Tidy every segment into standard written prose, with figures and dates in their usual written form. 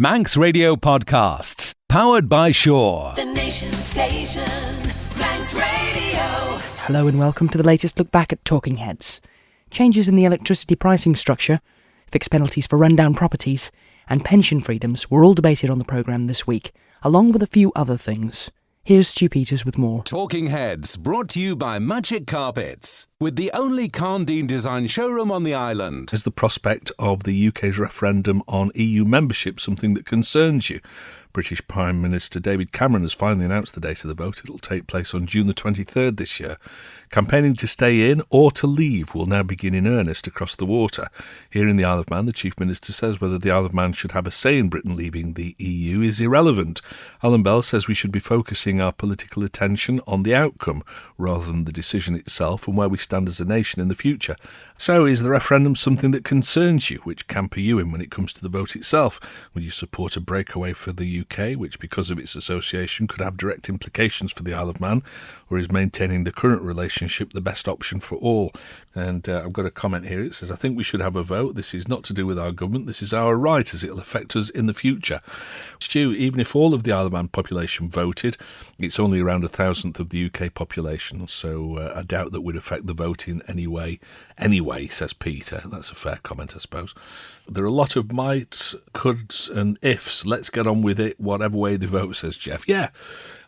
Manx Radio Podcasts, powered by Shaw. The Nation Station, Manx Radio. Hello and welcome to the latest look back at Talking Heads. Changes in the electricity pricing structure, fixed penalties for rundown properties, and pension freedoms were all debated on the programme this week, along with a few other things. Here's Stu Peters with more. Talking Heads, brought to you by Magic Carpets, with the only Carndine design showroom on the island. Is the prospect of the UK's referendum on EU membership something that concerns you? British Prime Minister David Cameron has finally announced the date of the vote. It'll take place on June the 23rd this year. Campaigning to stay in or to leave will now begin in earnest across the water. Here in the Isle of Man, the Chief Minister says whether the Isle of Man should have a say in Britain leaving the EU is irrelevant. Alan Bell says we should be focusing our political attention on the outcome rather than the decision itself and where we stand as a nation in the future. So is the referendum something that concerns you? Which camp are you in when it comes to the vote itself? Will you support a breakaway for the UK, which because of its association could have direct implications for the Isle of Man, or is maintaining the current relationship the best option for all? And I've got a comment here. It says, I think we should have a vote. This is not to do with our government. This is our right, as it'll affect us in the future. Stu, even if all of the Isle of Man population voted, it's only around 1,000th of the UK population, so I doubt that would affect the vote in any way. Anyway, says Peter. That's a fair comment, I suppose. There are a lot of mights, coulds and ifs. Let's get on with it, whatever way they vote, says Jeff. Yeah,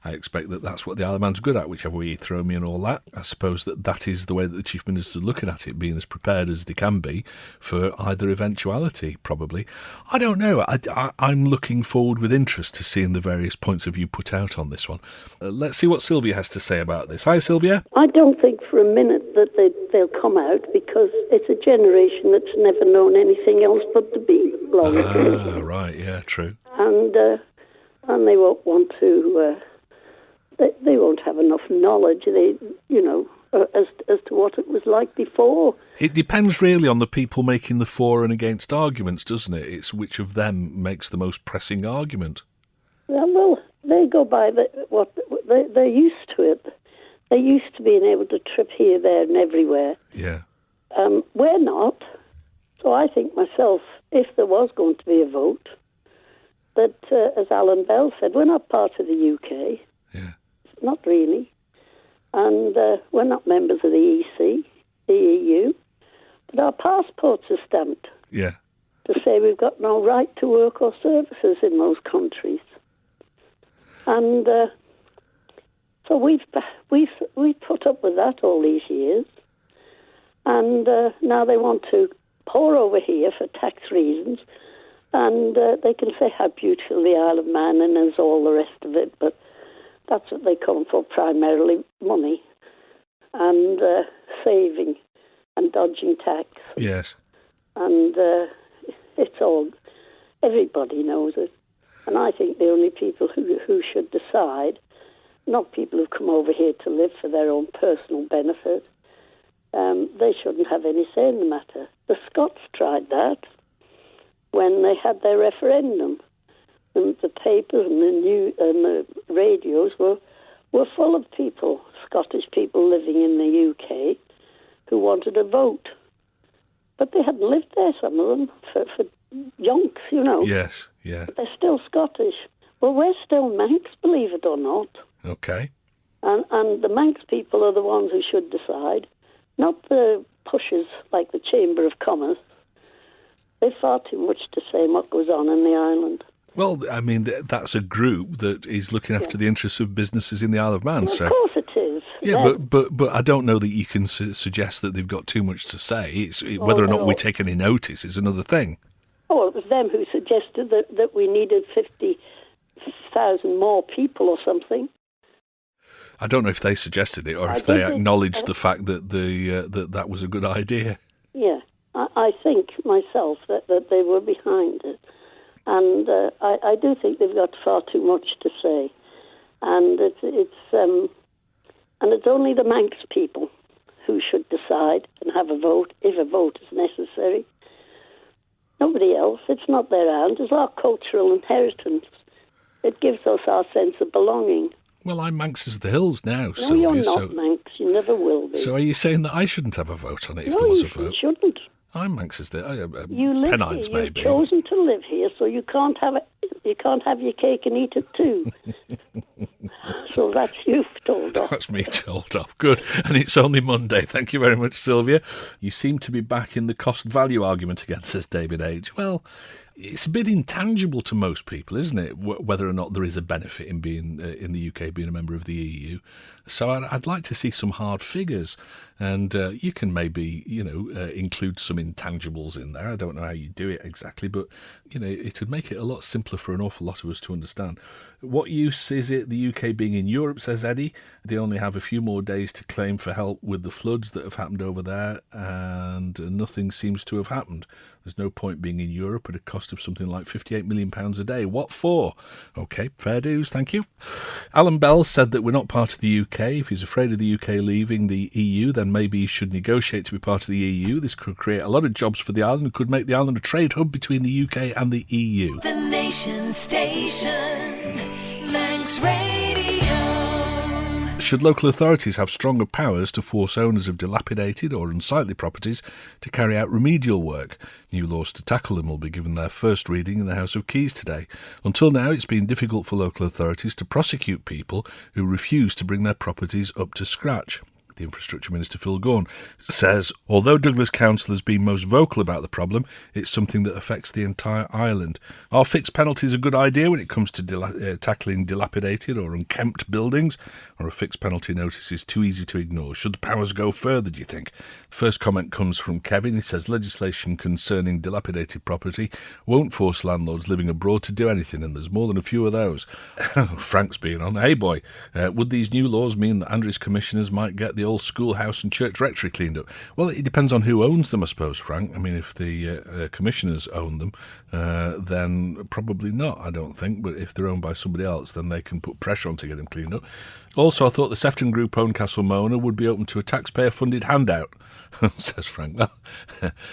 I expect that that's what the Isle of Man's good at, whichever way you throw me and all that. I suppose that is the way that the Chief Minister is looking at it, being as prepared as they can be for either eventuality, probably. I don't know. I'm looking forward with interest to seeing the various points of view put out on this one. Let's see what Sylvia has to say about this. Hi, Sylvia. I don't think for a minute that they'll come out, because it's a generation that's never known anything else but to be long. Right, yeah, true. And they won't want to... They won't have enough knowledge, as to what it was like before. It depends really on the people making the for and against arguments, doesn't it? It's which of them makes the most pressing argument. Yeah, well, they go by they're used to it. They're used to being able to trip here, there, and everywhere. Yeah. We're not. So I think myself, if there was going to be a vote, that as Alan Bell said, we're not part of the UK. Yeah. Not really. And we're not members of the EC, the EU. But our passports are stamped. Yeah. To say we've got no right to work or services in those countries. And so we've put up with that all these years. And now they want to pour over here for tax reasons. And they can say how beautiful the Isle of Man and is all the rest of it, but that's what they come for, primarily money and saving and dodging tax. Yes. And it's all, everybody knows it. And I think the only people who should decide, not people who've come over here to live for their own personal benefit, they shouldn't have any say in the matter. The Scots tried that when they had their referendum. And the papers and the radios were full of people, Scottish people living in the UK, who wanted a vote. But they hadn't lived there, some of them, for yonks, Yes, yeah. But they're still Scottish. Well, we're still Manx, believe it or not. Okay. And the Manx people are the ones who should decide, not the pushers like the Chamber of Commerce. They've far too much to say in what goes on in the island. Well, I mean, that's a group that is looking after the interests of businesses in the Isle of Man. Well, so. Of course it is. Yeah, but I don't know that you can suggest that they've got too much to say. Whether or not we take any notice is another thing. Oh, it was them who suggested that we needed 50,000 more people or something. I don't know if they suggested it or if they acknowledged the fact that that was a good idea. Yeah, I think myself that they were behind it. And I do think they've got far too much to say, and it's only the Manx people who should decide and have a vote if a vote is necessary. Nobody else. It's not their hands. It's our cultural inheritance. It gives us our sense of belonging. Well, I'm Manx as the hills now, no, Sylvia. You're not Manx. You never will be. So are you saying that I shouldn't have a vote on it if no, there was a vote? You shouldn't. I'm Manx as the You live Pennines, here. maybe. You've chosen to live here, so you can't have You can't have your cake and eat it too. So that's you told off. That's me told off. Good. And it's only Monday. Thank you very much, Sylvia. You seem to be back in the cost-value argument again, says David H. Well, it's a bit intangible to most people, isn't it, whether or not there is a benefit in being in the UK, being a member of the EU. So I'd like to see some hard figures. And you can maybe, include some intangibles in there. I don't know how you do it exactly, but, it would make it a lot simpler for an awful lot of us to understand. What use is it, the UK being in Europe, says Eddie? They only have a few more days to claim for help with the floods that have happened over there, and nothing seems to have happened. There's no point being in Europe at a cost of something like £58 million a day. What for? OK, fair dues, thank you. Alan Bell said that we're not part of the UK. If he's afraid of the UK leaving the EU, then maybe he should negotiate to be part of the EU. This could create a lot of jobs for the island and could make the island a trade hub between the UK and the EU. The Nation Station, Manx Radio. Should local authorities have stronger powers to force owners of dilapidated or unsightly properties to carry out remedial work? New laws to tackle them will be given their first reading in the House of Keys today. Until now, it's been difficult for local authorities to prosecute people who refuse to bring their properties up to scratch. The Infrastructure Minister Phil Gaughan says, although Douglas Council has been most vocal about the problem, it's something that affects the entire island. Are fixed penalties a good idea when it comes to tackling dilapidated or unkempt buildings? Or a fixed penalty notice is too easy to ignore? Should the powers go further, do you think? First comment comes from Kevin. He says legislation concerning dilapidated property won't force landlords living abroad to do anything, and there's more than a few of those. Frank's being on. Hey boy, would these new laws mean that Andrews commissioners might get the old schoolhouse and church rectory cleaned up? Well, it depends on who owns them, I suppose, Frank. I mean, if the commissioners own them, then probably not, I don't think. But if they're owned by somebody else, then they can put pressure on to get them cleaned up. Also, I thought the Sefton Group owned Castle Mona would be open to a taxpayer-funded handout, says Frank. Well,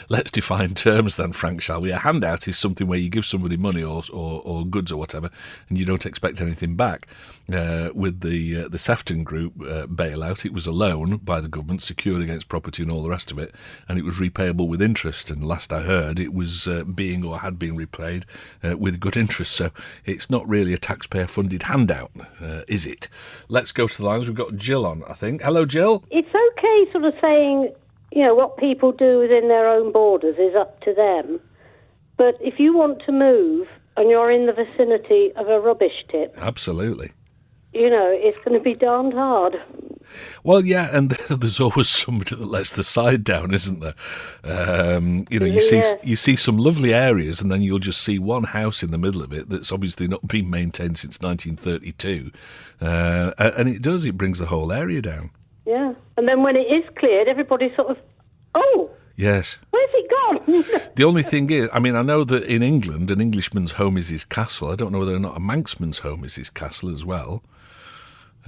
let's define terms then, Frank, shall we? A handout is something where you give somebody money or goods or whatever, and you don't expect anything back. With the Sefton Group bailout, it was a loan by the government, secured against property and all the rest of it, and it was repayable with interest. And last I heard, it was being or had been repaid with good interest. So it's not really a taxpayer-funded handout, is it? Let's go to the lines. We've got Jill on, I think. Hello, Jill. It's okay sort of saying, what people do within their own borders is up to them. But if you want to move and you're in the vicinity of a rubbish tip... Absolutely. It's going to be darned hard. Well, yeah, and there's always somebody that lets the side down, isn't there? You see some lovely areas, and then you'll just see one house in the middle of it that's obviously not been maintained since 1932, and it brings the whole area down. Yeah, and then when it is cleared, everybody sort of, oh, yes. Where's it gone? The only thing is, I know that in England, an Englishman's home is his castle. I don't know whether or not a Manxman's home is his castle as well.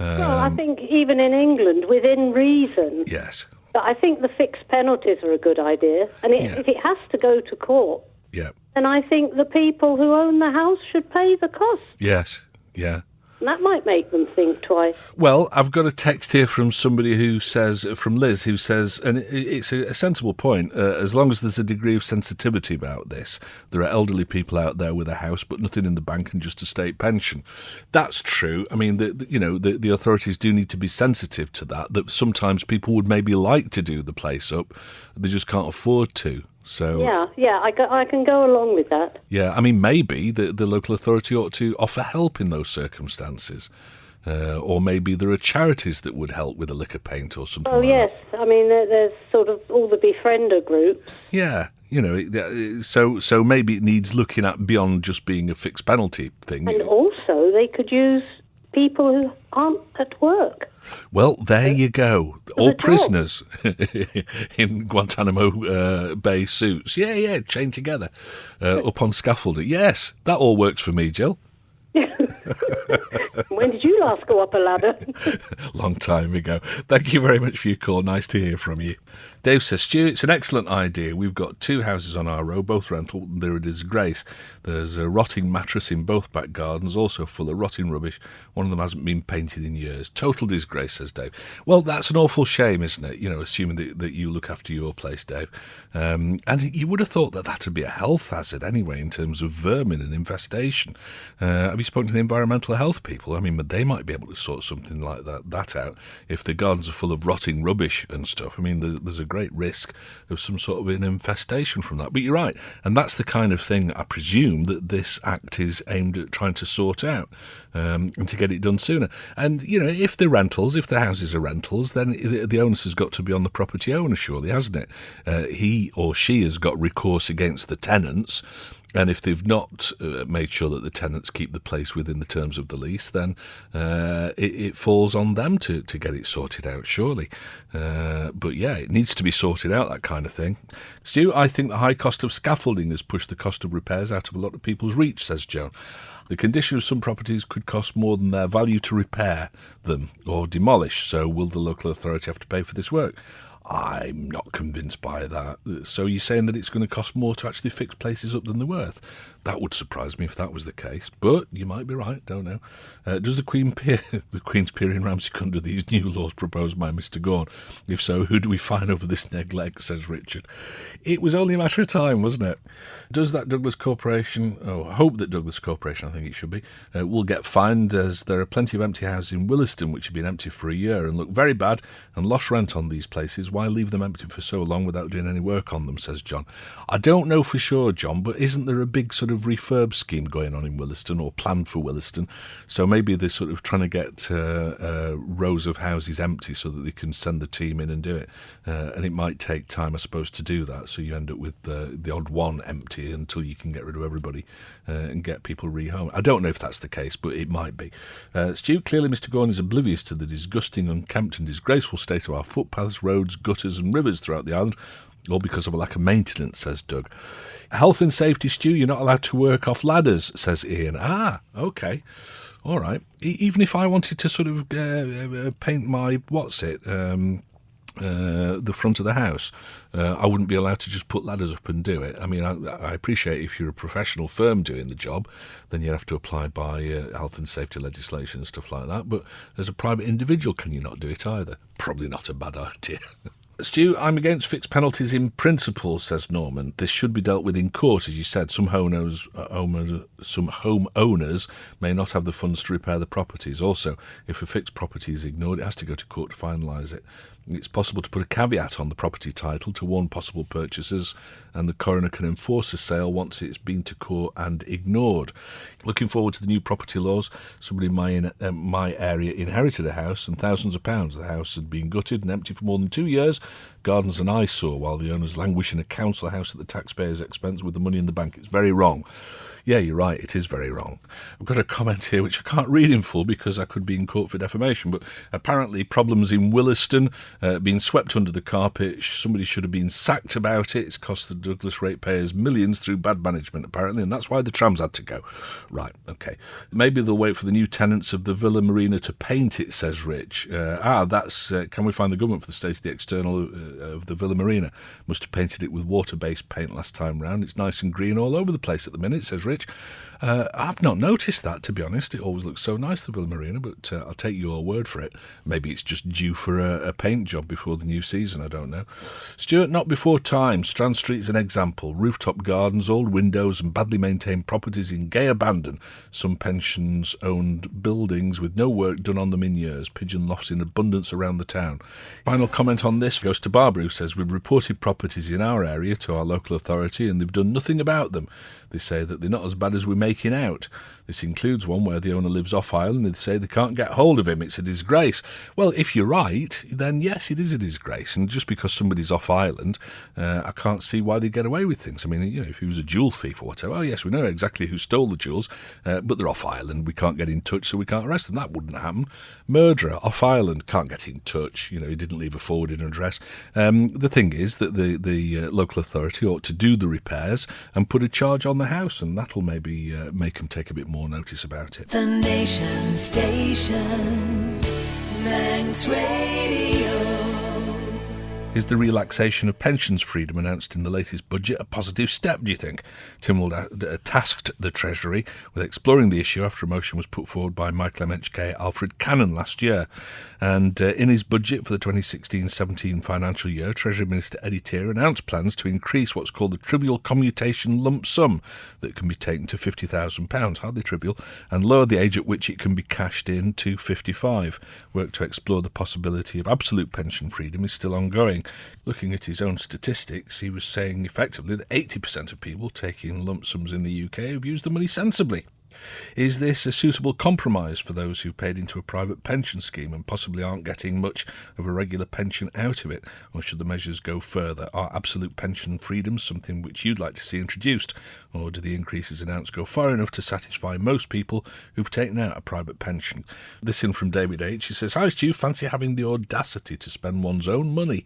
Well, I think even in England, within reason. Yes. But I think the fixed penalties are a good idea. And if it has to go to court, then I think the people who own the house should pay the cost. Yes, yeah. And that might make them think twice. Well, I've got a text here from somebody who says, from Liz, who says, and it's a sensible point, as long as there's a degree of sensitivity about this, there are elderly people out there with a house but nothing in the bank and just a state pension. That's true. I mean, the authorities do need to be sensitive to that sometimes people would maybe like to do the place up, they just can't afford to. So yeah, I can go along with that. Yeah, I mean, maybe the local authority ought to offer help in those circumstances. Or maybe there are charities that would help with a lick of paint or something like yes. That. I mean, there's sort of all the befriender groups. Yeah, so maybe it needs looking at beyond just being a fixed penalty thing. And also, they could use people who aren't at work. Well, there you go. All prisoners in Guantanamo Bay suits. Yeah, chained together up on scaffolding. Yes, that all works for me, Jill. When did you last go up a ladder? Long time ago. Thank you very much for your call. Nice to hear from you. Dave says, Stu, it's an excellent idea. We've got 2 houses on our road, both rental, and they're a disgrace. There's a rotting mattress in both back gardens, also full of rotting rubbish. One of them hasn't been painted in years. Total disgrace, says Dave. Well, that's an awful shame, isn't it? You know, assuming that you look after your place, Dave. And you would have thought that that'd be a health hazard anyway, in terms of vermin and infestation. Have you spoken to the environmental health people? I mean, they might be able to sort something like that out if the gardens are full of rotting rubbish and stuff. I mean, there's a great risk of some sort of an infestation from that. But you're right, and that's the kind of thing I presume that this act is aimed at trying to sort out, and to get it done sooner. And, you know, if the houses are rentals, then the onus has got to be on the property owner, surely, hasn't it? He or she has got recourse against the tenants. And if they've not made sure that the tenants keep the place within the terms of the lease, then it falls on them to get it sorted out, surely. But yeah, it needs to be sorted out, that kind of thing. Stu, I think the high cost of scaffolding has pushed the cost of repairs out of a lot of people's reach, says Joan. The condition of some properties could cost more than their value to repair them or demolish, so will the local authority have to pay for this work? I'm not convinced by that. So you're saying that it's going to cost more to actually fix places up than they're worth? That would surprise me if that was the case. But you might be right, don't know. Does the Queen's peer in Ramsey under these new laws proposed by Mr. Gorn? If so, who do we fine over this neglect, says Richard. It was only a matter of time, wasn't it? Does that Douglas Corporation, I hope that Douglas Corporation, I think it should be, will get fined, as there are plenty of empty houses in Williston which have been empty for a year and look very bad and lost rent on these places. Why leave them empty for so long without doing any work on them, says John. I don't know for sure, John, but isn't there a big sort of refurb scheme going on in Williston, or planned for Williston? So maybe they're sort of trying to get rows of houses empty so that they can send the team in and do it. And it might take time, I suppose, to do that. So you end up with the odd one empty until you can get rid of everybody and get people rehomed. I don't know if that's the case, but it might be. Stu, clearly Mr. Gorn is oblivious to the disgusting, unkempt and disgraceful state of our footpaths, roads, gutters and rivers throughout the island, all because of a lack of maintenance, says Doug. Health and safety, Stu, you're not allowed to work off ladders, says Ian. Okay. All right. Even if I wanted to sort of paint my, the front of the house, I wouldn't be allowed to just put ladders up and do it. I mean, I appreciate if you're a professional firm doing the job, then you have to apply by health and safety legislation and stuff like that. But as a private individual, can you not do it either? Probably not a bad idea. Stu, I'm against fixed penalties in principle, says Norman. This should be dealt with in court, as you said. Some homeowners may not have the funds to repair the properties. Also, if a fixed property is ignored, it has to go to court to finalise it. It's possible to put a caveat on the property title to warn possible purchasers, and the coroner can enforce a sale once it's been to court and ignored. Looking forward to the new property laws. Somebody in my area inherited a house and thousands of pounds. The house had been gutted and empty for more than 2 years. Gardens an eyesore, while the owners languish in a council house at the taxpayer's expense with the money in the bank. It's very wrong. Yeah, you're right, it is very wrong. I've got a comment here which I can't read in full because I could be in court for defamation, but apparently problems in Williston, being swept under the carpet. Somebody should have been sacked about it. It's cost the Douglas ratepayers millions through bad management, apparently, and that's why the trams had to go. Right, okay. Maybe they'll wait for the new tenants of the Villa Marina to paint it, says Rich. Can we find the government for the state of the external of the Villa Marina? Must have painted it with water-based paint last time round. It's nice and green all over the place at the minute, says Rich. I've not noticed that, to be honest. It always looks so nice, the Villa Marina, but I'll take your word for it. Maybe it's just due for a paint job before the new season, I don't know. Stuart, not before time. Strand Street is an example. Rooftop gardens, old windows and badly maintained properties in gay abandon. Some pensions-owned buildings with no work done on them in years. Pigeon lofts in abundance around the town. Final comment on this goes to Barbara, who says, we've reported properties in our area to our local authority and they've done nothing about them. They say that they're not as bad as we're making out. This includes one where the owner lives off island and they say they can't get hold of him. It's a disgrace. Well, if you're right, then yes, it is a disgrace. And just because somebody's off island, I can't see why they get away with things. I mean, you know, if he was a jewel thief or whatever, oh yes, we know exactly who stole the jewels, but they're off island. We can't get in touch, so we can't arrest them. That wouldn't happen. Murderer, off island, can't get in touch. You know, he didn't leave a forwarding address. The thing is that the local authority ought to do the repairs and put a charge on the house, and that that'll maybe make them take a bit more notice about it. The Nation Station, Manx Radio. Is the relaxation of pensions freedom announced in the latest budget a positive step, do you think? Tynwald tasked the Treasury with exploring the issue after a motion was put forward by Michael MHK Alfred Cannon last year. And in his budget for the 2016-17 financial year, Treasury Minister Eddie Teare announced plans to increase what's called the trivial commutation lump sum that can be taken to £50,000, hardly trivial, and lower the age at which it can be cashed in to 55. Work to explore the possibility of absolute pension freedom is still ongoing. Looking at his own statistics, he was saying effectively that 80% of people taking lump sums in the UK have used the money sensibly. Is this a suitable compromise for those who've paid into a private pension scheme and possibly aren't getting much of a regular pension out of it? Or should the measures go further? Are absolute pension freedoms something which you'd like to see introduced? Or do the increases announced go far enough to satisfy most people who've taken out a private pension? This in from David H. He says, "Hi Stu, fancy having the audacity to spend one's own money?"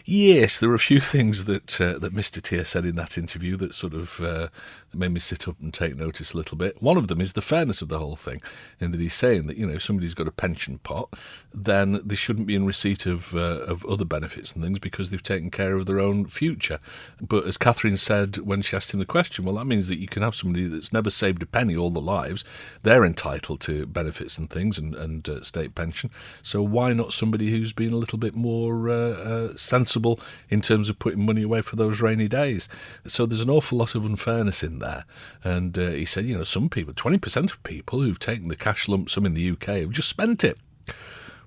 Yes, there are a few things that Mr. Teare said in that interview that sort of made me sit up and take notice a little bit. One of them is the fairness of the whole thing, in that he's saying that, if somebody's got a pension pot, then they shouldn't be in receipt of other benefits and things because they've taken care of their own future. But as Catherine said when she asked him the question, well, that means that you can have somebody that's never saved a penny all their lives. They're entitled to benefits and things and state pension. So why not somebody who's been a little bit more sensible in terms of putting money away for those rainy days? So there's an awful lot of unfairness in there. And he said, some people, 20% of people who've taken the cash lump sum in the UK have just spent it.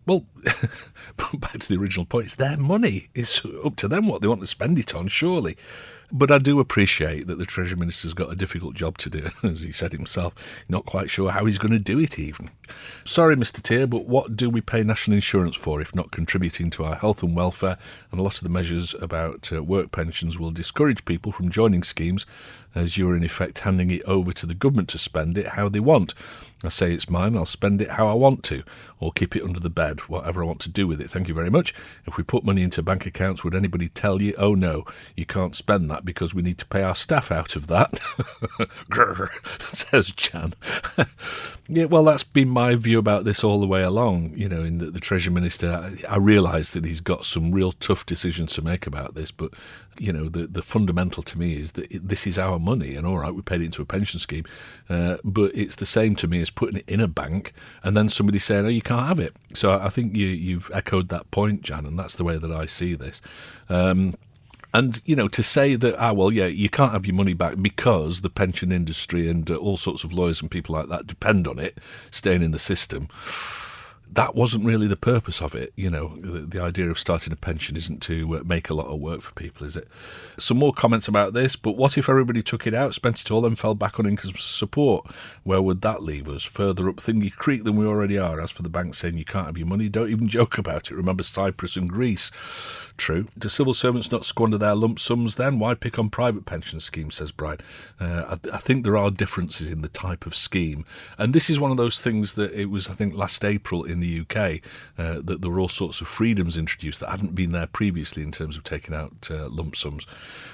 Well, back to the original point, it's their money. It's up to them what they want to spend it on, surely. But I do appreciate that the Treasury Minister's got a difficult job to do, as he said himself. Not quite sure how he's going to do it even. Sorry, Mr. Teare, but what do we pay national insurance for if not contributing to our health and welfare? And a lot of the measures about work pensions will discourage people from joining schemes, as you're in effect handing it over to the government to spend it how they want. I say it's mine, I'll spend it how I want to, or keep it under the bed, whatever I want to do with it. Thank you very much. If we put money into bank accounts, would anybody tell you, oh no, you can't spend that because we need to pay our staff out of that? Grr, says Jan. Yeah, well, that's been my view about this all the way along. In the Treasury Minister, I realise that he's got some real tough decisions to make about this, but the fundamental to me is that this is our money, and all right, we paid it into a pension scheme, but it's the same to me as putting it in a bank and then somebody saying, oh, you can't have it. So I think you've echoed that point, Jan, and that's the way that I see this. And, to say that, you can't have your money back because the pension industry and all sorts of lawyers and people like that depend on it staying in the system, that wasn't really the purpose of it. The idea of starting a pension isn't to make a lot of work for people, is it? Some more comments about this, but what if everybody took it out, spent it all, and fell back on income support? Where would that leave us? Further up Thingy Creek than we already are. As for the bank saying you can't have your money, don't even joke about it. Remember Cyprus and Greece. True. Do civil servants not squander their lump sums then? Why pick on private pension schemes, says Brian. I think there are differences in the type of scheme. And this is one of those things that it was, I think, last April in the UK that there were all sorts of freedoms introduced that hadn't been there previously in terms of taking out lump sums.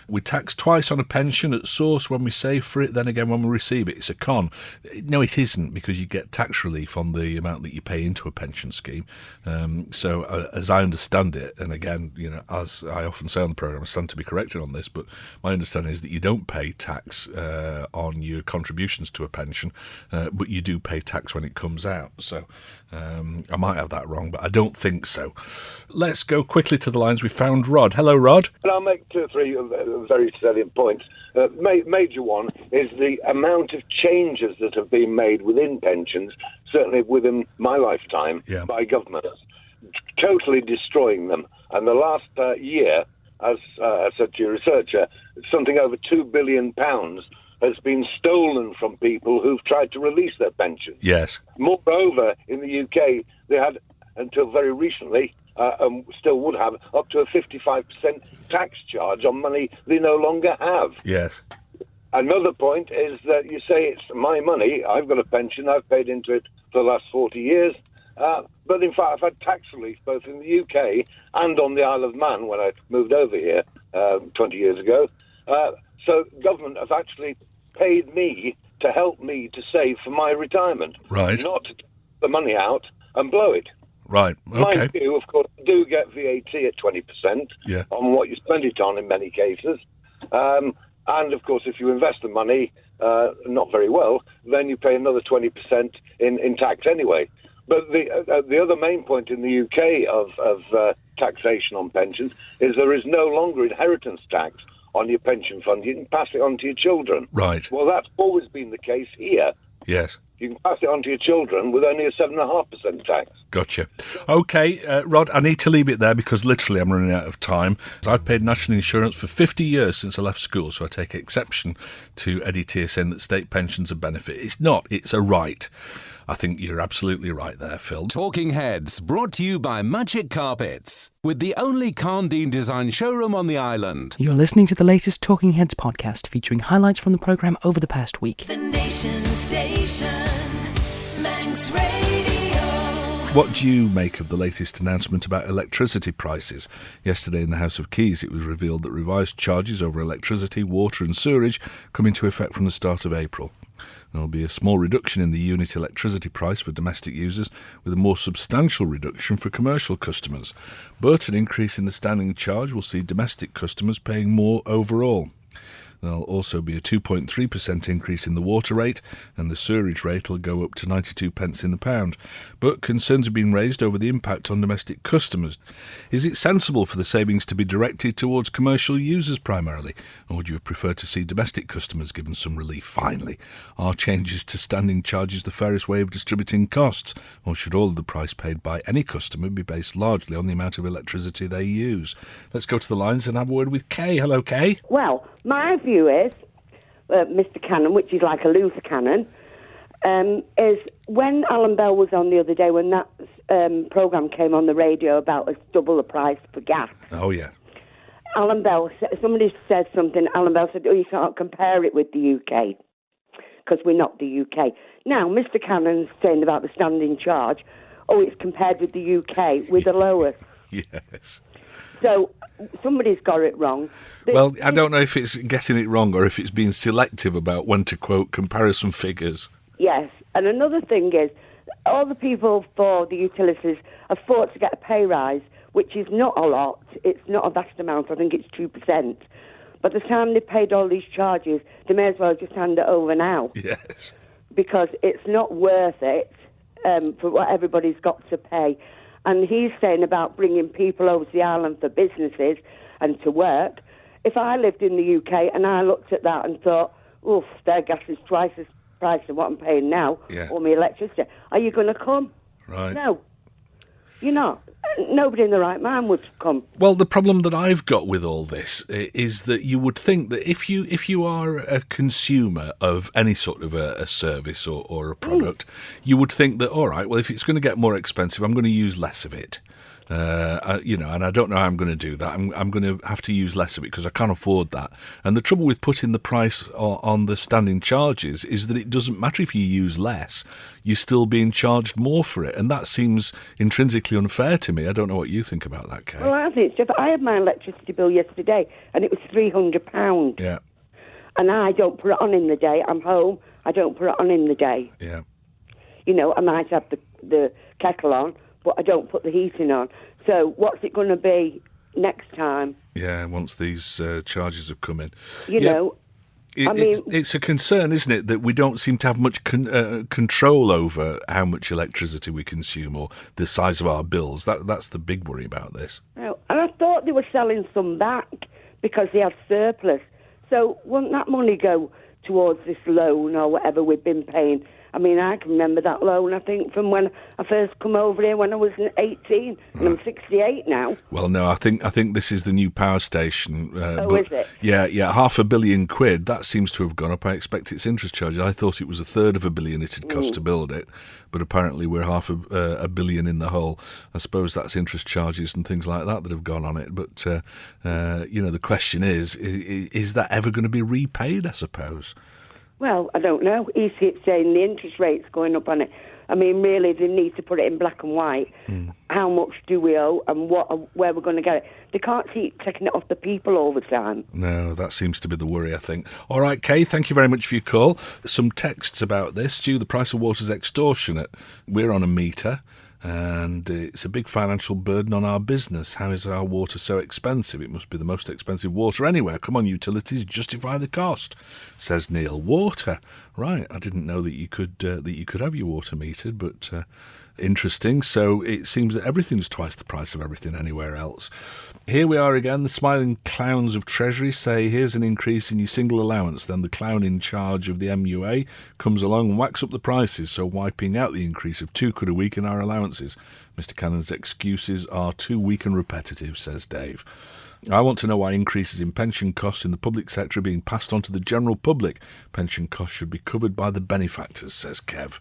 We tax twice on a pension at source when we save for it, then again when we receive it. It's a con. No, it isn't, because you get tax relief on the amount that you pay into a pension scheme. So as I understand it, and again, as I often say on the programme, I stand to be corrected on this, but my understanding is that you don't pay tax on your contributions to a pension, but you do pay tax when it comes out. So I might have that wrong, but I don't think so. Let's go quickly to the lines. We found Rod. Hello, Rod. And I'll make 2 or 3 very salient points. Major one is the amount of changes that have been made within pensions, certainly within my lifetime, by governments, totally destroying them. And the last year, as I said to your researcher, something over £2 billion has been stolen from people who've tried to release their pensions. Yes. Moreover, in the UK, they had, until very recently, and still would have, up to a 55% tax charge on money they no longer have. Yes. Another point is that you say it's my money, I've got a pension, I've paid into it for the last 40 years, but in fact I've had tax relief both in the UK and on the Isle of Man when I moved over here 20 years ago. So government have actually paid me to help me to save for my retirement. Right. Not to take the money out and blow it. Right, okay. Mind you, of course, do get VAT at 20% on what you spend it on in many cases. And, of course, if you invest the money not very well, then you pay another 20% in tax anyway. But the other main point in the UK of taxation on pensions is there is no longer inheritance tax on your pension fund. You can pass it on to your children. Right. Well, that's always been the case here. Yes. You can pass it on to your children with only a 7.5% tax. Gotcha. OK, Rod, I need to leave it there because literally I'm running out of time. I've paid national insurance for 50 years since I left school, so I take exception to Eddie Tier saying that state pensions are a benefit. It's not, it's a right. I think you're absolutely right there, Phil. Talking Heads, brought to you by Magic Carpets, with the only Carndine design showroom on the island. You're listening to the latest Talking Heads podcast featuring highlights from the programme over the past week. The Nation Station, Manx Radio. What do you make of the latest announcement about electricity prices? Yesterday in the House of Keys, it was revealed that revised charges over electricity, water and sewerage come into effect from the start of April. There will be a small reduction in the unit electricity price for domestic users, with a more substantial reduction for commercial customers. But an increase in the standing charge will see domestic customers paying more overall. There'll also be a 2.3% increase in the water rate, and the sewerage rate will go up to 92 pence in the pound. But concerns have been raised over the impact on domestic customers. Is it sensible for the savings to be directed towards commercial users primarily, or would you prefer to see domestic customers given some relief finally? Are changes to standing charges the fairest way of distributing costs, or should all of the price paid by any customer be based largely on the amount of electricity they use? Let's go to the lines and have a word with Kay. Hello, Kay. Well, my view is, Mr. Cannon, which is like a loose cannon, is when Alan Bell was on the other day, when that programme came on the radio about us double the price for gas. Oh, yeah. Alan Bell, somebody said something, Alan Bell said, oh, you can't compare it with the UK, because we're not the UK. Now, Mr. Cannon's saying about the standing charge, oh, it's compared with the UK, with the lowest. Yes. So somebody's got it wrong. Well, I don't know if it's getting it wrong or if it's being selective about when to quote comparison figures. Yes, and another thing is, all the people for the utilities have fought to get a pay rise, which is not a lot. It's not a vast amount. I think it's 2%. By the time they paid all these charges, they may as well just hand it over now. Yes. Because it's not worth it for what everybody's got to pay. And he's saying about bringing people over to the island for businesses and to work. If I lived in the UK and I looked at that and thought, oof, their gas is twice as price of what I'm paying now, or my electricity, are you going to come? Right. No. You're not. Nobody in the right mind would come. Well, the problem that I've got with all this is that you would think that if you are a consumer of any sort of a service or a product, you would think that, all right, well, if it's going to get more expensive, I'm going to use less of it. And I don't know how I'm going to do that. I'm going to have to use less of it because I can't afford that. And the trouble with putting the price on the standing charges is that it doesn't matter if you use less, you're still being charged more for it. And that seems intrinsically unfair to me. I don't know what you think about that, Kay. Well, I think it's just, I had my electricity bill yesterday and it was £300. Yeah. And I don't put it on in the day. I'm home. I don't put it on in the day. Yeah. You know, I might have the kettle on, but I don't put the heating on. So what's it going to be next time? Yeah, once these charges have come in. You know, it's a concern, isn't it, that we don't seem to have much control over how much electricity we consume or the size of our bills. That's the big worry about this. Oh, and I thought they were selling some back because they have surplus. So wouldn't that money go towards this loan or whatever we've been paying? I mean, I can remember that loan, I think, from when I first come over here when I was 18, and I'm 68 now. Well, no, I think this is the new power station. Is it? Yeah, £500 million. That seems to have gone up. I expect its interest charges. I thought it was $1/3 billion it had cost to build it, but apparently we're $500 million in the hole. I suppose that's interest charges and things like that have gone on it. But, the question is that ever going to be repaid, I suppose? Well, I don't know. EC's saying the interest rate's going up on it. I mean, really, they need to put it in black and white. How much do we owe and where we're going to get it? They can't keep taking it off the people all the time. No, that seems to be the worry, I think. All right, Kay, thank you very much for your call. Some texts about this. Stu, the price of water is extortionate. We're on a meter, and it's a big financial burden on our business. How is our water so expensive? It must be the most expensive water anywhere. Come on, utilities, justify the cost, says Neil. Water, right? I didn't know that you could have your water metered, but interesting. So it seems that everything's twice the price of everything anywhere else. Here we are again. The smiling clowns of Treasury say, here's an increase in your single allowance. Then the clown in charge of the MUA comes along and whacks up the prices, so wiping out the increase of £2 a week in our allowances. Mr. Cannon's excuses are too weak and repetitive, says Dave. I want to know why increases in pension costs in the public sector are being passed on to the general public. Pension costs should be covered by the benefactors, says Kev.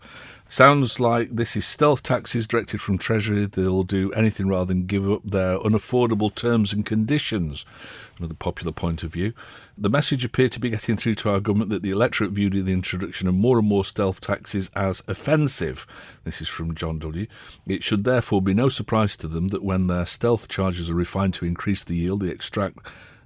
Sounds like this is stealth taxes directed from Treasury. They'll do anything rather than give up their unaffordable terms and conditions. Another popular point of view. The message appeared to be getting through to our government that the electorate viewed the introduction of more and more stealth taxes as offensive. This is from John W. It should therefore be no surprise to them that when their stealth charges are refined to increase the yield they extract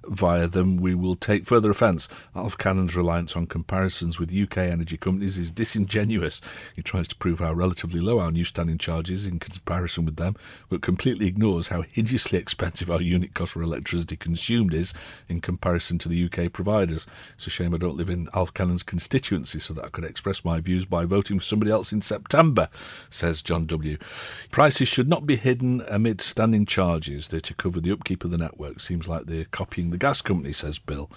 via them, we will take further offence. Alf Cannon's reliance on comparisons with UK energy companies is disingenuous. He tries to prove how relatively low our new standing charge is in comparison with them, but completely ignores how hideously expensive our unit cost for electricity consumed is in comparison to the UK providers. It's a shame I don't live in Alf Cannon's constituency so that I could express my views by voting for somebody else in September, says John W. Prices should not be hidden amid standing charges. They're to cover the upkeep of the network. Seems like they're copying the gas company, says Bill.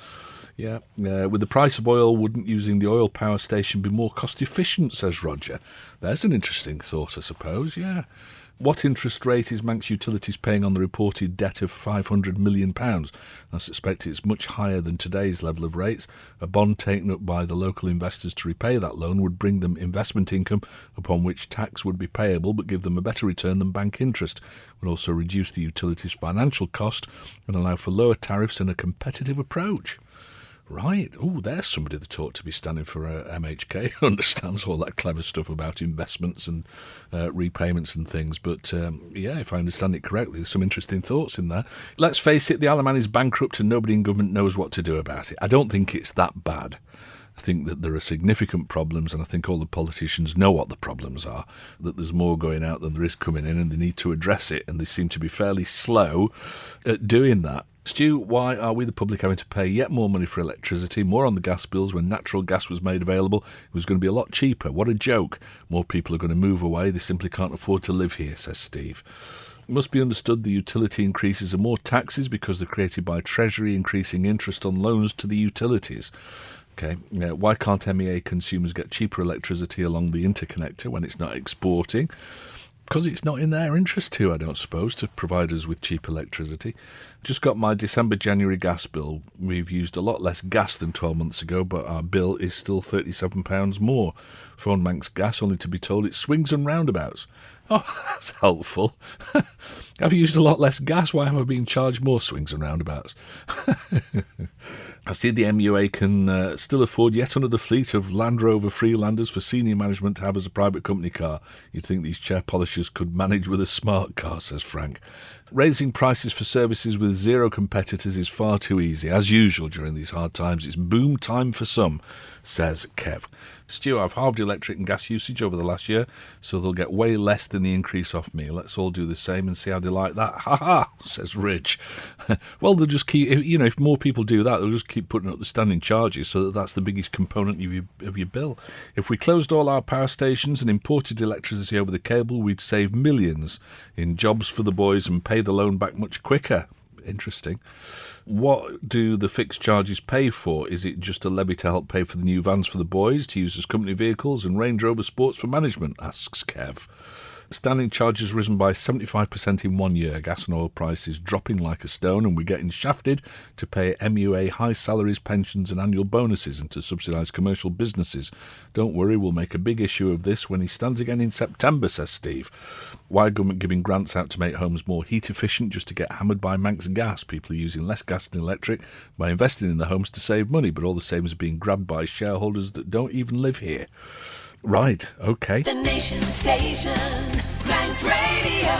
Yeah, with the price of oil, wouldn't using the oil power station be more cost efficient, says Roger. There's an interesting thought, I suppose, yeah. What interest rate is Manx Utilities paying on the reported debt of £500 million? I suspect it's much higher than today's level of rates. A bond taken up by the local investors to repay that loan would bring them investment income upon which tax would be payable but give them a better return than bank interest. Would also reduce the utilities' financial cost and allow for lower tariffs and a competitive approach. Right. Oh, there's somebody that ought to be standing for MHK who understands all that clever stuff about investments and repayments and things. But, yeah, if I understand it correctly, there's some interesting thoughts in there. Let's face it, the Isle of Man is bankrupt and nobody in government knows what to do about it. I don't think it's that bad. I think that there are significant problems, and I think all the politicians know what the problems are, that there's more going out than there is coming in, and they need to address it, and they seem to be fairly slow at doing that. Stu, why are we the public having to pay yet more money for electricity, more on the gas bills when natural gas was made available? It was going to be a lot cheaper. What a joke. More people are going to move away. They simply can't afford to live here, says Steve. It must be understood the utility increases are more taxes because they're created by Treasury increasing interest on loans to the utilities. Okay, why can't MEA consumers get cheaper electricity along the interconnector when it's not exporting? Because it's not in their interest to, I don't suppose, to provide us with cheap electricity. Just got my December-January gas bill. We've used a lot less gas than 12 months ago, but our bill is still £37 more. Phone Manx Gas, only to be told it swings and roundabouts. Oh, that's helpful. I've used a lot less gas. Why have I been charged more swings and roundabouts? I see the MUA can still afford yet another fleet of Land Rover Freelanders for senior management to have as a private company car. You'd think these chair polishers could manage with a smart car, says Frank. Raising prices for services with zero competitors is far too easy. As usual during these hard times, it's boom time for some, says Kev. Stu, I've halved electric and gas usage over the last year, so they'll get way less than the increase off me. Let's all do the same and see how they like that. Ha ha, says Rich. Well, they'll just keep, if more people do that, they'll just keep putting up the standing charges so that that's the biggest component of your bill. If we closed all our power stations and imported electricity over the cable, we'd save millions in jobs for the boys and pay the loan back much quicker. Interesting. What do the fixed charges pay for? Is it just a levy to help pay for the new vans for the boys to use as company vehicles and Range Rover Sports for management? Asks Kev. Standing charges risen by 75% in 1 year. Gas and oil prices dropping like a stone, and we're getting shafted to pay MUA high salaries, pensions and annual bonuses and to subsidise commercial businesses. Don't worry, we'll make a big issue of this when he stands again in September, says Steve. Why government giving grants out to make homes more heat efficient just to get hammered by Manx gas? People are using less gas and electric by investing in the homes to save money, but all the savings are being grabbed by shareholders that don't even live here. Right, OK. The Nation Station, Manx Radio.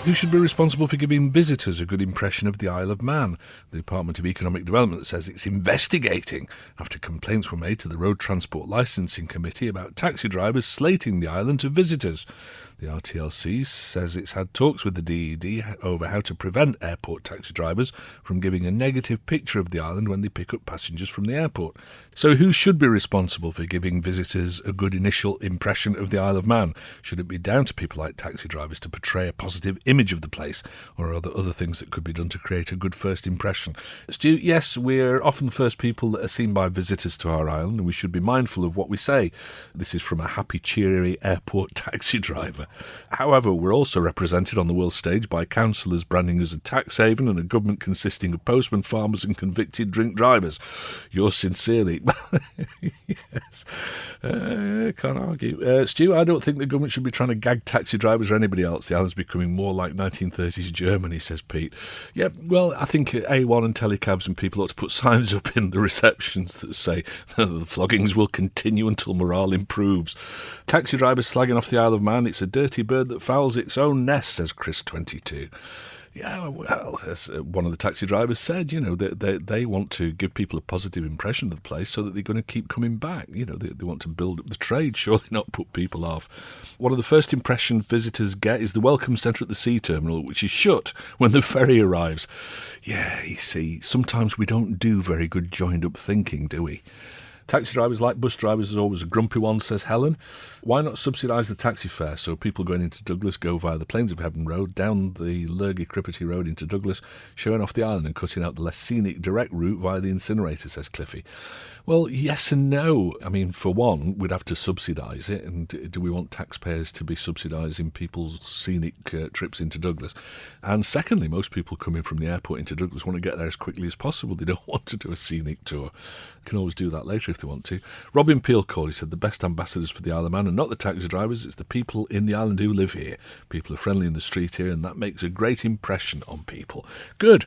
Who should be responsible for giving visitors a good impression of the Isle of Man? The Department of Economic Development says it's investigating after complaints were made to the Road Transport Licensing Committee about taxi drivers slating the island to visitors. The RTLC says it's had talks with the DED over how to prevent airport taxi drivers from giving a negative picture of the island when they pick up passengers from the airport. So who should be responsible for giving visitors a good initial impression of the Isle of Man? Should it be down to people like taxi drivers to portray a positive image of the place, or are there other things that could be done to create a good first impression? Stu, yes, we're often the first people that are seen by visitors to our island, and we should be mindful of what we say. This is from a happy, cheery airport taxi driver. However, we're also represented on the world stage by councillors branding us a tax haven and a government consisting of postmen, farmers and convicted drink drivers. Yours sincerely. Yes. Can't argue. Stu, I don't think the government should be trying to gag taxi drivers or anybody else. The island's becoming more like 1930s Germany, says Pete. Yeah, well, I think A1 and telecabs and people ought to put signs up in the receptions that say the floggings will continue until morale improves. Taxi drivers slagging off the Isle of Man. It's a dirty bird that fouls its own nest, says Chris22. Yeah, well, as one of the taxi drivers said, you know, they want to give people a positive impression of the place so that they're going to keep coming back. You know, they want to build up the trade, surely not put people off. One of the first impressions visitors get is the welcome centre at the sea terminal, which is shut when the ferry arrives. Yeah, you see, sometimes we don't do very good joined-up thinking, do we? Taxi drivers, like bus drivers, is always a grumpy one, says Helen. Why not subsidise the taxi fare so people going into Douglas go via the Plains of Heaven Road, down the Lurgy-Crippety Road into Douglas, showing off the island and cutting out the less scenic direct route via the incinerator, says Cliffy. Well, yes and no. I mean, for one, we'd have to subsidise it, and do we want taxpayers to be subsidising people's scenic trips into Douglas? And secondly, most people coming from the airport into Douglas want to get there as quickly as possible. They don't want to do a scenic tour. Can always do that later if they want to. Robin Peel called, he said, the best ambassadors for the Isle of Man are not the taxi drivers, it's the people in the island who live here. People are friendly in the street here, and that makes a great impression on people. Good.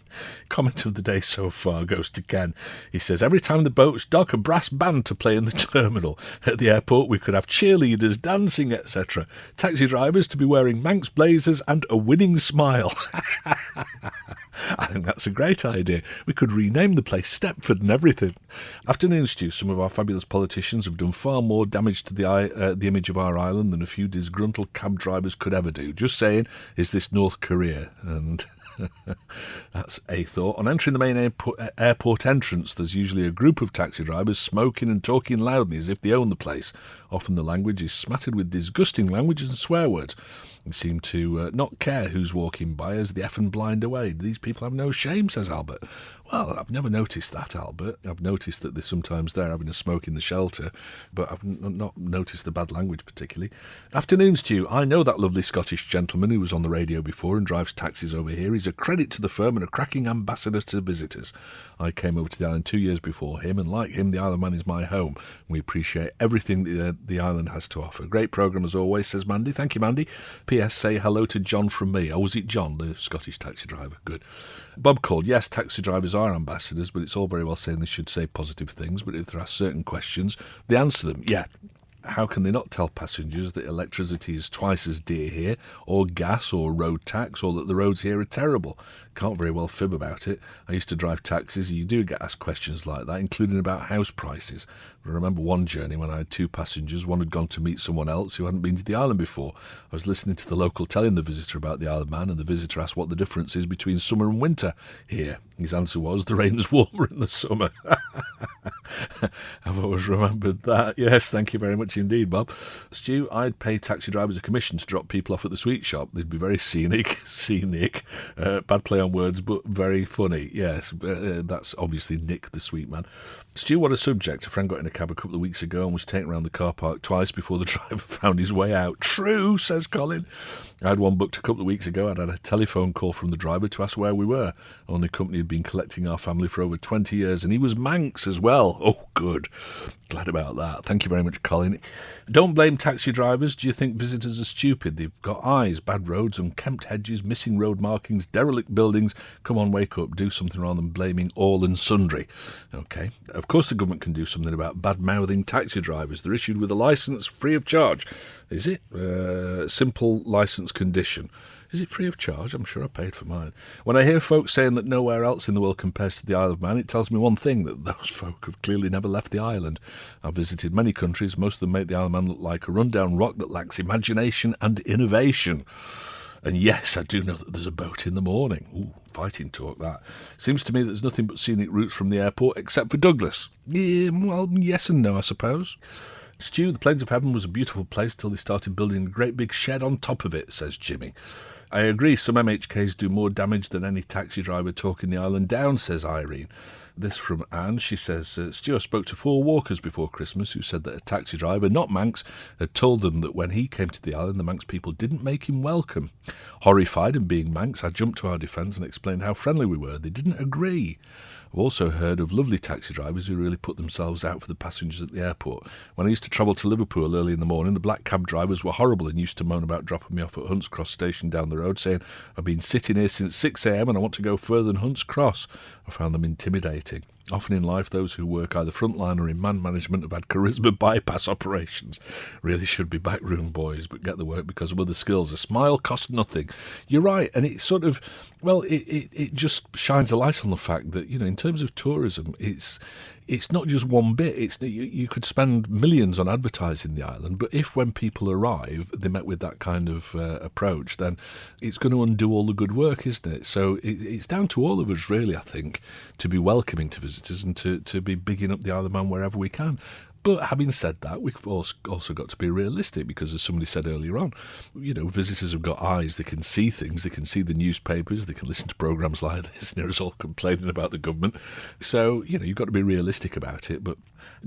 Comment of the day so far goes to Ken. He says, every time the boats dock, a brass band to play in the terminal. At the airport we could have cheerleaders, dancing, etc. Taxi drivers to be wearing Manx blazers and a winning smile. I think that's a great idea. We could rename the place Stepford and everything. Afternoon, Stu. Some of our fabulous politicians have done far more damage to the image of our island than a few disgruntled cab drivers could ever do. Just saying, is this North Korea? And that's a thought. On entering the main airport entrance, there's usually a group of taxi drivers smoking and talking loudly as if they own the place. Often the language is smattered with disgusting language and swear words. They seem to not care who's walking by as they effing blind away. These people have no shame, says Albert. Well, I've never noticed that, Albert. I've noticed that sometimes they're having a smoke in the shelter, but I've not noticed the bad language particularly. Afternoon, Stu. I know that lovely Scottish gentleman who was on the radio before and drives taxis over here. He's a credit to the firm and a cracking ambassador to visitors. I came over to the island 2 years before him, and like him, the Isle of Man is my home. We appreciate everything the island has to offer. Great programme as always, says Mandy. Thank you, Mandy. P.S. Say hello to John from me. Oh, was it John, the Scottish taxi driver? Good. Bob called. Yes, taxi drivers are ambassadors, but it's all very well saying they should say positive things, but if there are certain questions, they answer them. Yeah. How can they not tell passengers that electricity is twice as dear here, or gas, or road tax, or that the roads here are terrible? Can't very well fib about it. I used to drive taxis, and you do get asked questions like that, including about house prices. I remember one journey when I had two passengers. One had gone to meet someone else who hadn't been to the island before. I was listening to the local telling the visitor about the Isle of Man, and the visitor asked what the difference is between summer and winter here. His answer was, the rain's warmer in the summer. I've always remembered that. Yes, thank you very much indeed, Bob. Stu, I'd pay taxi drivers a commission to drop people off at the sweet shop. They'd be very scenic, bad play on words, but very funny. Yes, that's obviously Nick, the sweet man. Stu, what a subject. A friend got in a cab a couple of weeks ago and was taken around the car park twice before the driver found his way out. True, says Colin. I had one booked a couple of weeks ago. I'd had a telephone call from the driver to ask where we were. Only company had been collecting our family for over 20 years, and he was Manx as well. Oh, good. Glad about that. Thank you very much, Colin. Don't blame taxi drivers. Do you think visitors are stupid? They've got eyes, bad roads, unkempt hedges, missing road markings, derelict buildings. Come on, wake up. Do something rather than blaming all and sundry. OK. Of course the government can do something about bad-mouthing taxi drivers. They're issued with a licence free of charge. Is it? Simple licence condition. Is it free of charge? I'm sure I paid for mine. When I hear folks saying that nowhere else in the world compares to the Isle of Man, it tells me one thing, that those folk have clearly never left the island. I've visited many countries. Most of them make the Isle of Man look like a rundown rock that lacks imagination and innovation. And yes, I do know that there's a boat in the morning. Ooh, fighting talk, that. Seems to me that there's nothing but scenic routes from the airport except for Douglas. Yeah, well, yes and no, I suppose. Stu, the Plains of Heaven was a beautiful place till they started building a great big shed on top of it, says Jimmy. I agree, some MHKs do more damage than any taxi driver talking the island down, says Irene. This from Anne. She says, Stu, I spoke to 4 walkers before Christmas who said that a taxi driver, not Manx, had told them that when he came to the island, the Manx people didn't make him welcome. Horrified, and being Manx, I jumped to our defence and explained how friendly we were. They didn't agree. I've also heard of lovely taxi drivers who really put themselves out for the passengers at the airport. When I used to travel to Liverpool early in the morning, the black cab drivers were horrible and used to moan about dropping me off at Hunts Cross station down the road, saying, I've been sitting here since 6 a.m. and I want to go further than Hunts Cross. I found them intimidating. Often in life, those who work either frontline or in man management have had charisma bypass operations. Really should be backroom boys, but get the work because of other skills. A smile costs nothing. You're right, and it sort of, well, it just shines a light on the fact that, you know, in terms of tourism, it's not just one bit. It's you could spend millions on advertising the island, but if when people arrive they met with that kind of approach, then it's going to undo all the good work, isn't it? So it's down to all of us, really, I think, to be welcoming to visitors and to be bigging up the Isle of Man wherever we can. But having said that, we've also got to be realistic because, as somebody said earlier on, you know, visitors have got eyes. They can see things. They can see the newspapers. They can listen to programmes like this and hear us all complaining about the government. So, you know, you've got to be realistic about it. But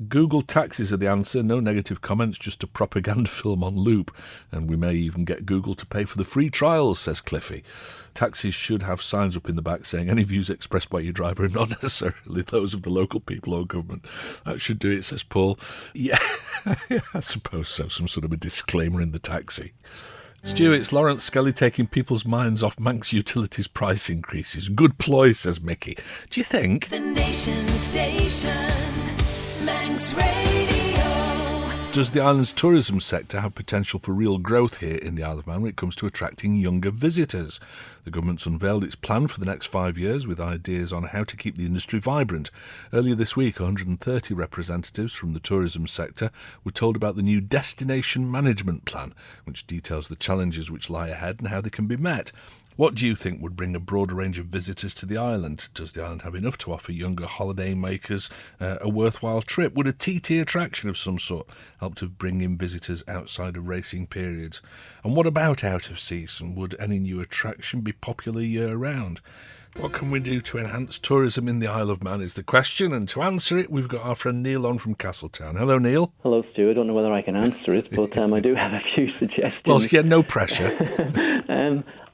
Google taxis are the answer. No negative comments, just a propaganda film on loop. And we may even get Google to pay for the free trials, says Cliffy. Taxis should have signs up in the back saying any views expressed by your driver are not necessarily those of the local people or government. That should do it, says Paul. Yeah, I suppose so. Some sort of a disclaimer in the taxi. Stu, it's Lawrence Skelly taking people's minds off Manx Utilities price increases. Good ploy, says Mickey. Do you think? The Nation Station, Manx Radio. Does the island's tourism sector have potential for real growth here in the Isle of Man when it comes to attracting younger visitors? The government's unveiled its plan for the next 5 years with ideas on how to keep the industry vibrant. Earlier this week, 130 representatives from the tourism sector were told about the new Destination Management Plan, which details the challenges which lie ahead and how they can be met. What do you think would bring a broader range of visitors to the island? Does the island have enough to offer younger holiday makers a worthwhile trip? Would a TT attraction of some sort help to bring in visitors outside of racing periods? And what about out of season? Would any new attraction be popular year-round? What can we do to enhance tourism in the Isle of Man is the question, and to answer it we've got our friend Neil on from Castletown. Hello, Neil. Hello, Stu. I don't know whether I can answer it, but I do have a few suggestions. Well, yeah, no pressure.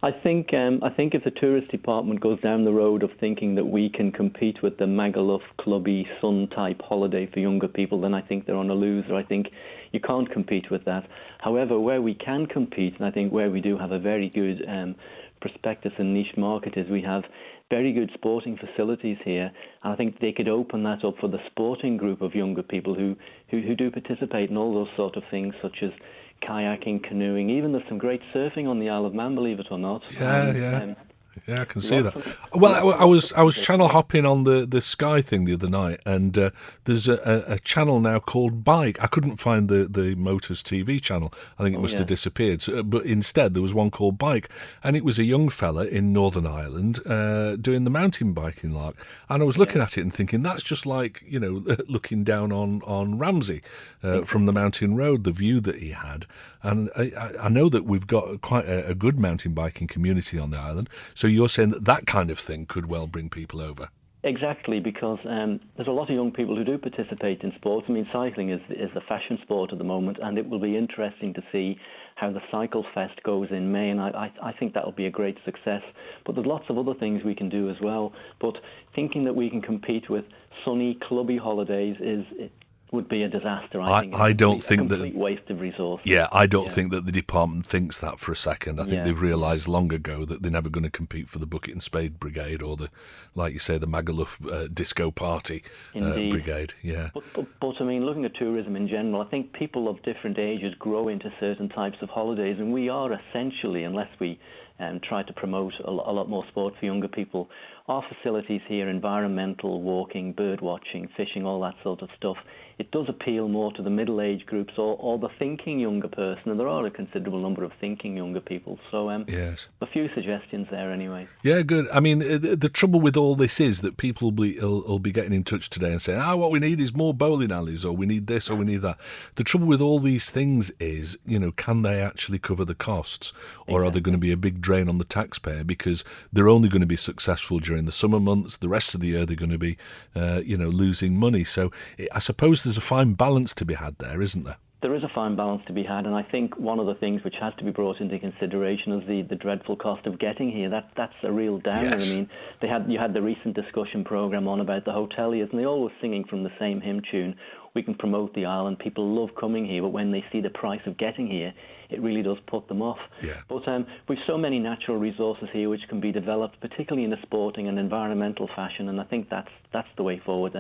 I think if the tourist department goes down the road of thinking that we can compete with the Magaluf, clubby, sun-type holiday for younger people, then I think they're on a loser. I think you can't compete with that. However, where we can compete, and I think where we do have a very good prospectus and niche market, is we have very good sporting facilities here, and I think they could open that up for the sporting group of younger people who do participate in all those sort of things, such as kayaking, canoeing. Even there's some great surfing on the Isle of Man, believe it or not. Yeah, I can see that. Well, I was channel hopping on the Sky thing the other night, and there's a channel now called Bike. I couldn't find the Motors TV channel. I think it must have disappeared. So, but instead, there was one called Bike, and it was a young fella in Northern Ireland doing the mountain biking lark. And I was looking at it and thinking, that's just like, you know, looking down on Ramsey from the mountain road, the view that he had. And I know that we've got quite a good mountain biking community on the island. So you're saying that kind of thing could well bring people over? Exactly, because there's a lot of young people who do participate in sports. I mean, cycling is the fashion sport at the moment, and it will be interesting to see how the Cycle Fest goes in May, and I think that will be a great success. But there's lots of other things we can do as well. But thinking that we can compete with sunny, clubby holidays would be a disaster. I don't think that waste of resources. Yeah, I don't think that the department thinks that for a second. I think they've realised long ago that they're never going to compete for the Bucket and Spade Brigade or the, like you say, the Magaluf Disco Party Brigade. Yeah. But I mean, looking at tourism in general, I think people of different ages grow into certain types of holidays, and we are essentially, unless we try to promote a lot more sport for younger people, our facilities here, environmental, walking, bird watching, fishing, all that sort of stuff, it does appeal more to the middle-age groups or the thinking younger person, and there are a considerable number of thinking younger people. So yes, a few suggestions there anyway. Yeah, good. I mean, the trouble with all this is that people will be getting in touch today and saying, what we need is more bowling alleys, or we need this, or we need that. The trouble with all these things is, can they actually cover the costs, or are they going to be a big drain on the taxpayer because they're only going to be successful during the summer months? The rest of the year they're going to be, losing money. So I suppose there's a fine balance to be had there, isn't there? There is a fine balance to be had, and I think one of the things which has to be brought into consideration is the dreadful cost of getting here. That's a real downer. Yes. I mean, you had the recent discussion programme on about the hoteliers, and they're always singing from the same hymn tune. We can promote the island. People love coming here, but when they see the price of getting here, it really does put them off. Yeah. But we've so many natural resources here which can be developed, particularly in a sporting and environmental fashion, and I think that's the way forward.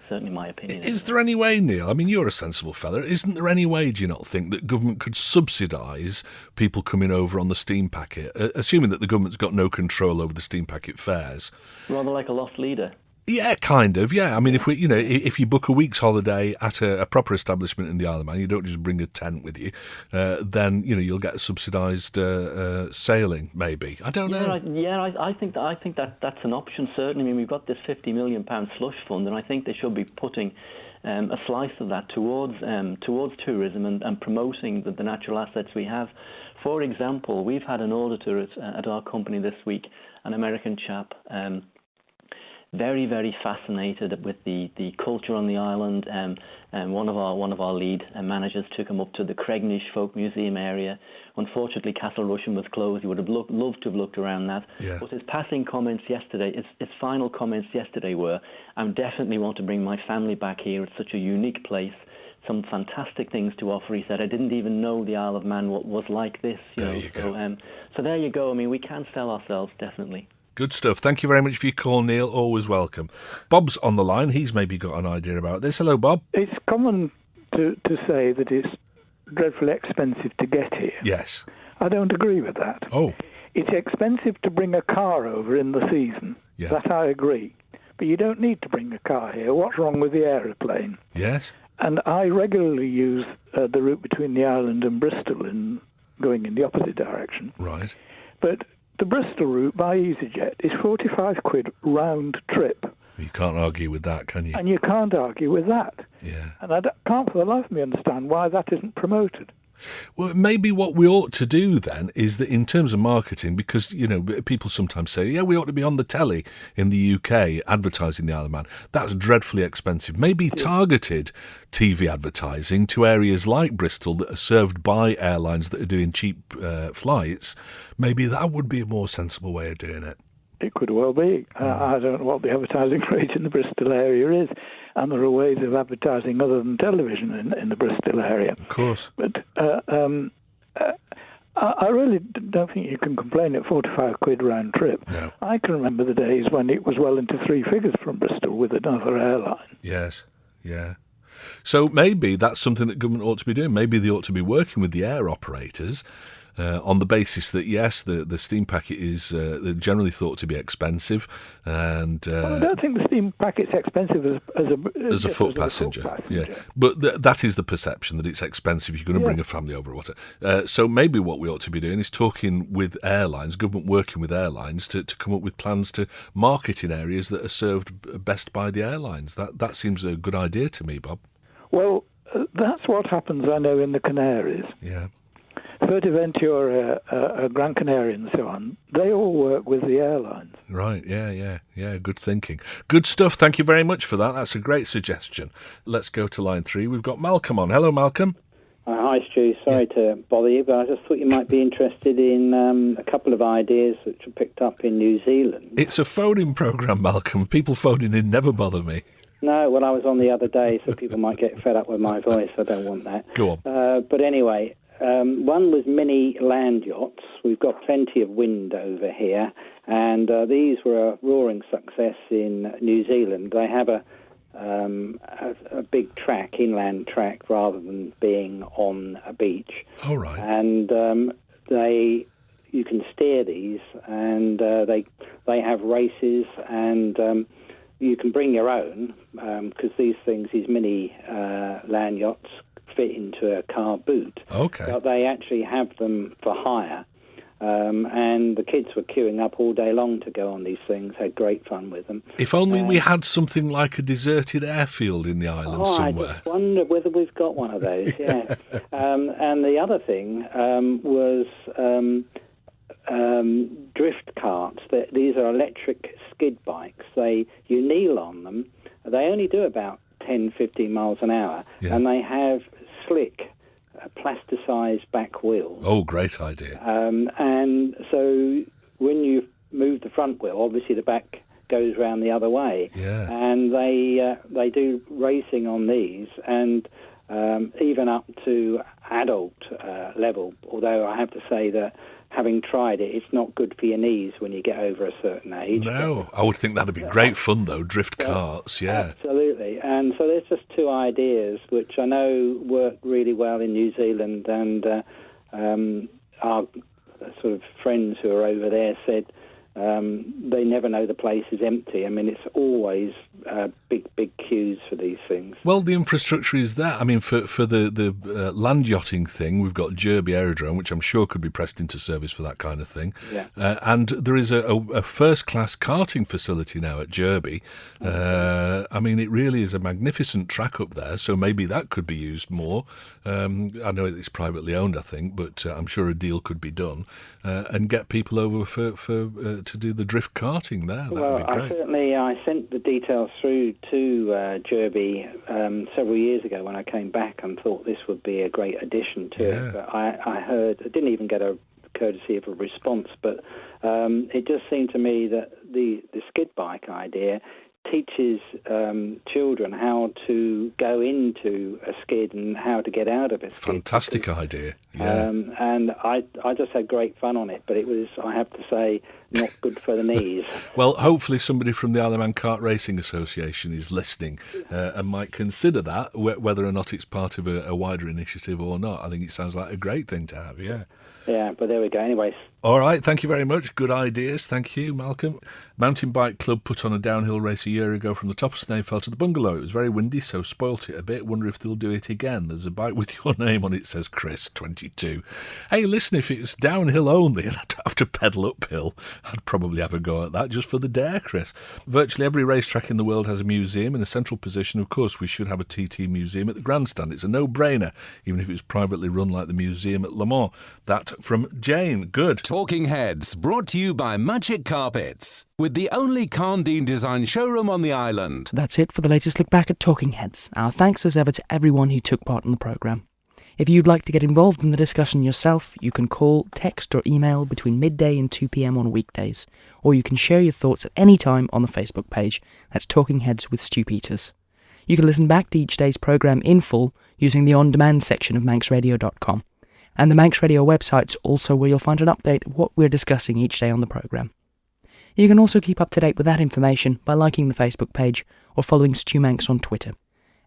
Certainly my opinion. Is there any way, Neil? I mean, you're a sensible fella. Isn't there any way, do you not think, that government could subsidise people coming over on the steam packet, assuming that the government's got no control over the steam packet fares? Rather like a lost leader. Yeah, kind of. Yeah, I mean, if you book a week's holiday at a proper establishment in the Isle of Man, you don't just bring a tent with you. Then you'll get subsidised sailing. Maybe, I don't know. I think that's an option. Certainly, I mean, we've got this £50 million slush fund, and I think they should be putting a slice of that towards tourism and promoting the natural assets we have. For example, we've had an auditor at our company this week, an American chap. Very, very fascinated with the culture on the island, and one of our lead managers took him up to the Cregnish Folk Museum area. Unfortunately, Castle Rushen was closed. He would have loved to have looked around that. Yeah. But his passing comments yesterday, his final comments yesterday were, "I definitely want to bring my family back here. It's such a unique place. Some fantastic things to offer." He said, "I didn't even know the Isle of Man was like this." You go. So there you go. I mean, we can sell ourselves, definitely. Good stuff. Thank you very much for your call, Neil. Always welcome. Bob's on the line. He's maybe got an idea about this. Hello, Bob. It's common to say that it's dreadfully expensive to get here. Yes. I don't agree with that. Oh. It's expensive to bring a car over in the season. Yeah. That I agree. But you don't need to bring a car here. What's wrong with the aeroplane? Yes. And I regularly use the route between the island and Bristol going in the opposite direction. Right. But the Bristol route by EasyJet is £45 round trip. You can't argue with that, can you? And you can't argue with that. Yeah. And I can't for the life of me understand why that isn't promoted. Well, maybe what we ought to do then is that in terms of marketing, because, people sometimes say, we ought to be on the telly in the UK advertising the Isle of Man. That's dreadfully expensive. Maybe targeted TV advertising to areas like Bristol that are served by airlines that are doing cheap flights. Maybe that would be a more sensible way of doing it. It could well be. I don't know what the advertising rate in the Bristol area is, and there are ways of advertising other than television in the Bristol area. Of course. But I really don't think you can complain at £45 round trip. No. I can remember the days when it was well into three figures from Bristol with another airline. Yes, yeah. So maybe that's something that government ought to be doing. Maybe they ought to be working with the air operators on the basis that, yes, the steam packet is generally thought to be expensive. And well, I don't think the steam packet's expensive as a foot passenger. Yeah, but that is the perception, that it's expensive. You're going to bring a family over or whatever. So maybe what we ought to be doing is talking with airlines, government working with airlines to come up with plans to market in areas that are served best by the airlines. That seems a good idea to me, Bob. Well, that's what happens, I know, in the Canaries. Yeah. Fuerteventura, Gran Canaria and so on, they all work with the airlines. Right, yeah, good thinking. Good stuff, thank you very much for that. That's a great suggestion. Let's go to line 3. We've got Malcolm on. Hello, Malcolm. Hi, Stu. Sorry to bother you, but I just thought you might be interested in a couple of ideas which were picked up in New Zealand. It's a phone-in programme, Malcolm. People phoning in never bother me. No, well, I was on the other day, so people might get fed up with my voice. I don't want that. Go on. But anyway, one was mini land yachts. We've got plenty of wind over here, and these were a roaring success in New Zealand. They have a big track, inland track, rather than being on a beach. Oh, right. And you can steer these, and they have races, and you can bring your own, because these mini land yachts fit into a car boot. Okay. But they actually have them for hire. And the kids were queuing up all day long to go on these things, had great fun with them. If only we had something like a deserted airfield in the island somewhere. I just wonder whether we've got one of those, yeah. And the other thing was drift carts. These are electric skid bikes. You kneel on them. They only do about 10, 15 miles an hour, and they have slick plasticized back wheels. Oh, great idea. And so when you move the front wheel, obviously the back goes round the other way. Yeah. And they do racing on these, and even up to adult level, although I have to say that having tried it, it's not good for your knees when you get over a certain age. No, I would think that'd be great fun, though, drift carts, yeah. Absolutely. And so there's just two ideas which I know work really well in New Zealand, and our sort of friends who are over there said they never know the place is empty. I mean, it's always big queues for these things. Well, the infrastructure is there. I mean, for the land yachting thing, we've got Derby Aerodrome, which I'm sure could be pressed into service for that kind of thing. Yeah. And there is a first-class karting facility now at Derby. I mean, it really is a magnificent track up there, so maybe that could be used more. I know it's privately owned, I think, but I'm sure a deal could be done and get people over to do the drift karting there. That would be great. I sent the details through to Derby several years ago when I came back and thought this would be a great addition to it. But I heard, I didn't even get a courtesy of a response, but it just seemed to me that the skid bike idea teaches children how to go into a skid and how to get out of a skid. Fantastic idea. Yeah. And I just had great fun on it, but it was, I have to say, not good for the knees. Well, hopefully somebody from the Isle of Man Kart Racing Association is listening and might consider that, whether or not it's part of a wider initiative or not. I think it sounds like a great thing to have, yeah. Yeah, but there we go. Anyways. All right, thank you very much. Good ideas. Thank you, Malcolm. Mountain Bike Club put on a downhill race a year ago from the top of Snaefell to the bungalow. It was very windy, so spoilt it a bit. Wonder if they'll do it again. There's a bike with your name on it, says Chris, 22. Hey, listen, if it's downhill only and I'd have to pedal uphill, I'd probably have a go at that just for the dare, Chris. Virtually every racetrack in the world has a museum in a central position. Of course, we should have a TT museum at the grandstand. It's a no-brainer, even if it was privately run like the museum at Le Mans. That from Jane. Good. Talking Heads, brought to you by Magic Carpets, with the only Carndine design showroom on the island. That's it for the latest look back at Talking Heads. Our thanks as ever to everyone who took part in the programme. If you'd like to get involved in the discussion yourself, you can call, text or email between midday and 2 p.m. on weekdays, or you can share your thoughts at any time on the Facebook page. That's Talking Heads with Stu Peters. You can listen back to each day's programme in full using the on-demand section of manxradio.com. And the Manx Radio website's also where you'll find an update of what we're discussing each day on the programme. You can also keep up to date with that information by liking the Facebook page or following Stu Manx on Twitter.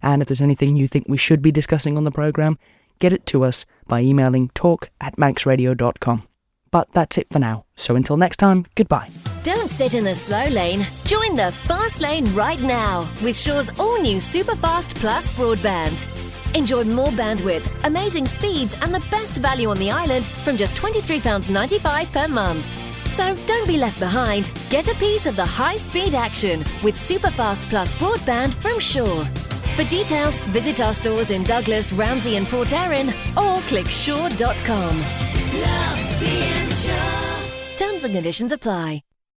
And if there's anything you think we should be discussing on the programme, get it to us by emailing talk@manxradio.com. But that's it for now, so until next time, goodbye. Don't sit in the slow lane. Join the fast lane right now with Shaw's all-new Superfast Plus broadband. Enjoy more bandwidth, amazing speeds and the best value on the island from just £23.95 per month. So don't be left behind. Get a piece of the high-speed action with Superfast Plus broadband from Shaw. For details, visit our stores in Douglas, Ramsey and Port Erin or click Shaw.com. Love being Shaw. Terms and conditions apply.